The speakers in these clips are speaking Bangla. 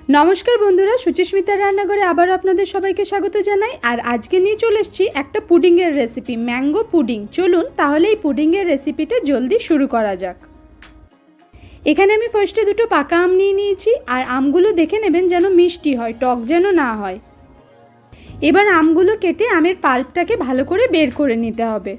নমস্কার বন্ধুরা, সুচিস্মিতার রান্নাঘরে আবার আপনাদের সবাইকে স্বাগত জানাই। আর আজকে নিয়ে চলে এসেছি একটা পুডিংয়ের রেসিপি, ম্যাঙ্গো পুডিং। চলুন তাহলে এই পুডিংয়ের রেসিপিটা জলদি শুরু করা যাক। এখানে আমি ফার্স্টে দুটো পাকা আম নিয়ে নিয়েছি, আর আমগুলো দেখে নেবেন যেন মিষ্টি হয়, টক যেন না হয়। এবার আমগুলো কেটে আমের পাল্পটাকে ভালো করে বের করে নিতে হবে।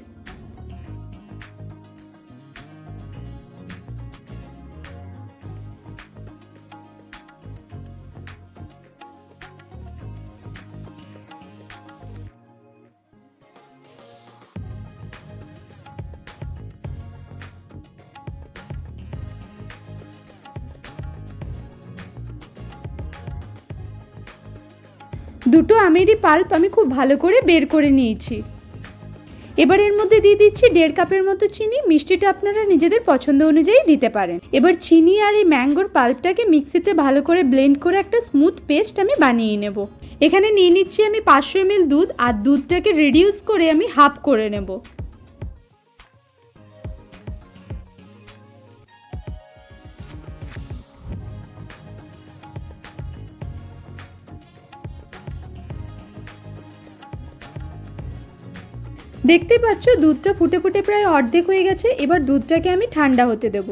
দুটো আমেরই পাল্প আমি খুব ভালো করে বের করে নিয়েছি। এবার এর মধ্যে দিয়ে দিচ্ছি 1.5 কাপের মতো চিনি। মিষ্টিটা আপনারা নিজেদের পছন্দ অনুযায়ী দিতে পারেন। এবার চিনি আর এই ম্যাঙ্গোর পাল্পটাকে মিক্সিতে ভালো করে ব্লেন্ড করে একটা স্মুথ পেস্ট আমি বানিয়ে নেব। এখানে নিয়ে নিচ্ছি আমি 500 ml দুধ, আর দুধটাকে রিডিউস করে আমি হাফ করে নেব। দেখতেই পাচ্ছ দুধটা ফুটে ফুটে প্রায় অর্ধেক হয়ে গেছে। এবার দুধটাকে আমি ঠান্ডা হতে দেব।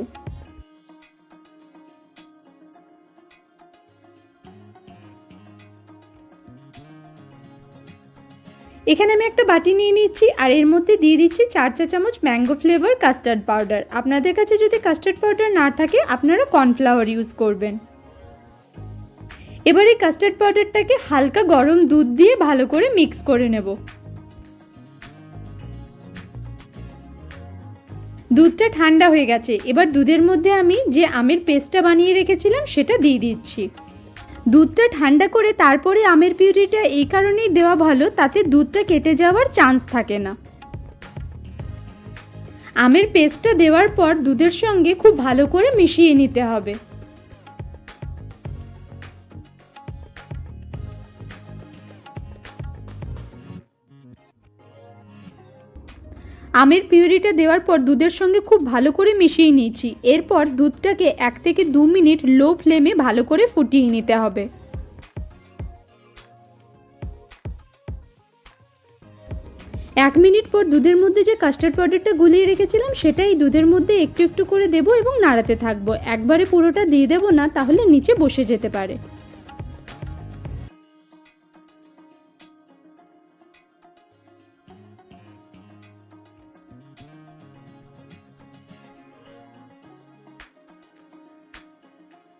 এখানে আমি একটা বাটি নিয়ে নিচ্ছি, আর এর মধ্যে দিয়ে দিচ্ছি 4 চা চামচ ম্যাঙ্গো ফ্লেভার কাস্টার্ড পাউডার। আপনাদের কাছে যদি কাস্টার্ড পাউডার না থাকে আপনারা কর্নফ্লাওয়ার ইউজ করবেন। এবার এই কাস্টার্ড পাউডারটাকে হালকা গরম দুধ দিয়ে ভালো করে মিক্স করে নেব। দুধটা ঠান্ডা হয়ে গেছে। এবার দুধের মধ্যে আমি যে আমের পেস্টটা বানিয়ে রেখেছিলাম সেটা দিয়ে দিচ্ছি। দুধটা ঠান্ডা করে তারপরে আমের পিউরিটা এই কারণেই দেওয়া ভালো, তাতে দুধটা কেটে যাওয়ার চান্স থাকে না। আমের পেস্টটা দেওয়ার পর দুধের সঙ্গে খুব ভালো করে মিশিয়ে নিতে হবে। আমের পিউরিটা দেওয়ার পর দুধের সঙ্গে খুব ভালো করে মিশিয়ে নিয়েছি। এরপর দুধটাকে 1 থেকে 2 মিনিট লো ফ্লেমে ভালো করে ফুটিয়ে নিতে হবে। 1 মিনিট পর দুধের মধ্যে যে কাস্টার্ড পাউডারটা গুলিয়ে রেখেছিলাম সেটাই দুধের মধ্যে একটু একটু করে দেবো এবং নাড়াতে থাকবো। একবারে পুরোটা দিয়ে দেবো না, তাহলে নিচে বসে যেতে পারে।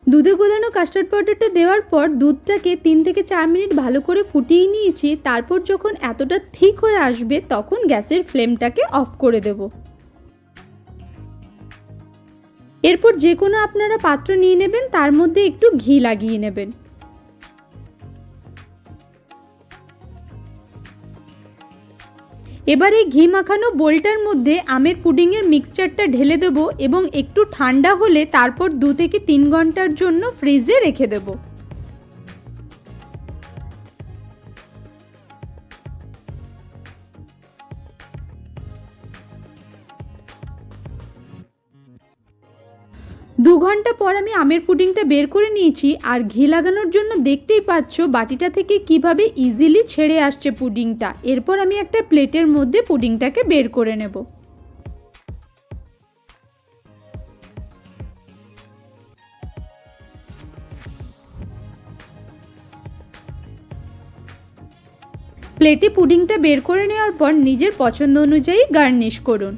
দুধে গোলানো কাস্টার্ড পাউডারটা দেওয়ার পর দুধটাকে 3 থেকে 4 মিনিট ভালো করে ফুটিয়ে নিয়েছি। তারপর যখন এতটা থিক হয়ে আসবে তখন গ্যাসের ফ্লেমটাকে অফ করে দেব। এরপর যে কোনো আপনারা পাত্র নিয়ে নেবেন, তার মধ্যে একটু ঘি লাগিয়ে নেবেন। এবার এই ঘি মাখানো বোলটার মধ্যে আমের পুডিংয়ের মিক্সচারটা ঢেলে দেবো এবং একটু ঠান্ডা হলে তারপর 2 থেকে 3 ঘন্টার জন্য ফ্রিজে রেখে দেবো। দু ঘন্টা পর আমি আমের পুডিংটা বের করে নিয়েছি, আর ঘি লাগানোর জন্য দেখতেই পাচ্ছ বাটিটা থেকে কিভাবে ইজিলি ছেড়ে আসছে পুডিংটা। এরপর আমি একটা প্লেটের মধ্যে পুডিংটাকে বের করে নেব। প্লেটে পুডিংটা বের করে নেওয়ার পর নিজের পছন্দ অনুযায়ী গার্নিশ করুন।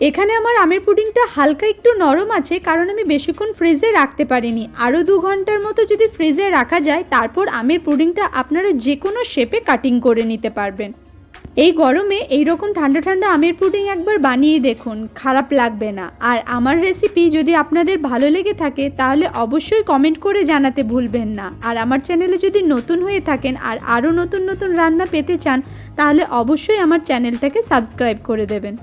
এখানে আমার আমের পুডিংটা হালকা একটু নরম আছে, কারণ আমি বেশিক্ষণ ফ্রিজে রাখতে পারিনি। আরও 2 ঘন্টার মতো যদি ফ্রিজে রাখা যায় তারপর আমের পুডিংটা আপনারা যে কোনো শেপে কাটিং করে নিতে পারবেন। এই গরমে এইরকম ঠান্ডা ঠান্ডা আমের পুডিং একবার বানিয়ে দেখুন, খারাপ লাগবে না। আর আমার রেসিপি যদি আপনাদের ভালো লেগে থাকে তাহলে অবশ্যই কমেন্ট করে জানাতে ভুলবেন না। আর আমার চ্যানেলে যদি নতুন হয়ে থাকেন আর আরও নতুন নতুন রান্না পেতে চান তাহলে অবশ্যই আমার চ্যানেলটাকে সাবস্ক্রাইব করে দেবেন।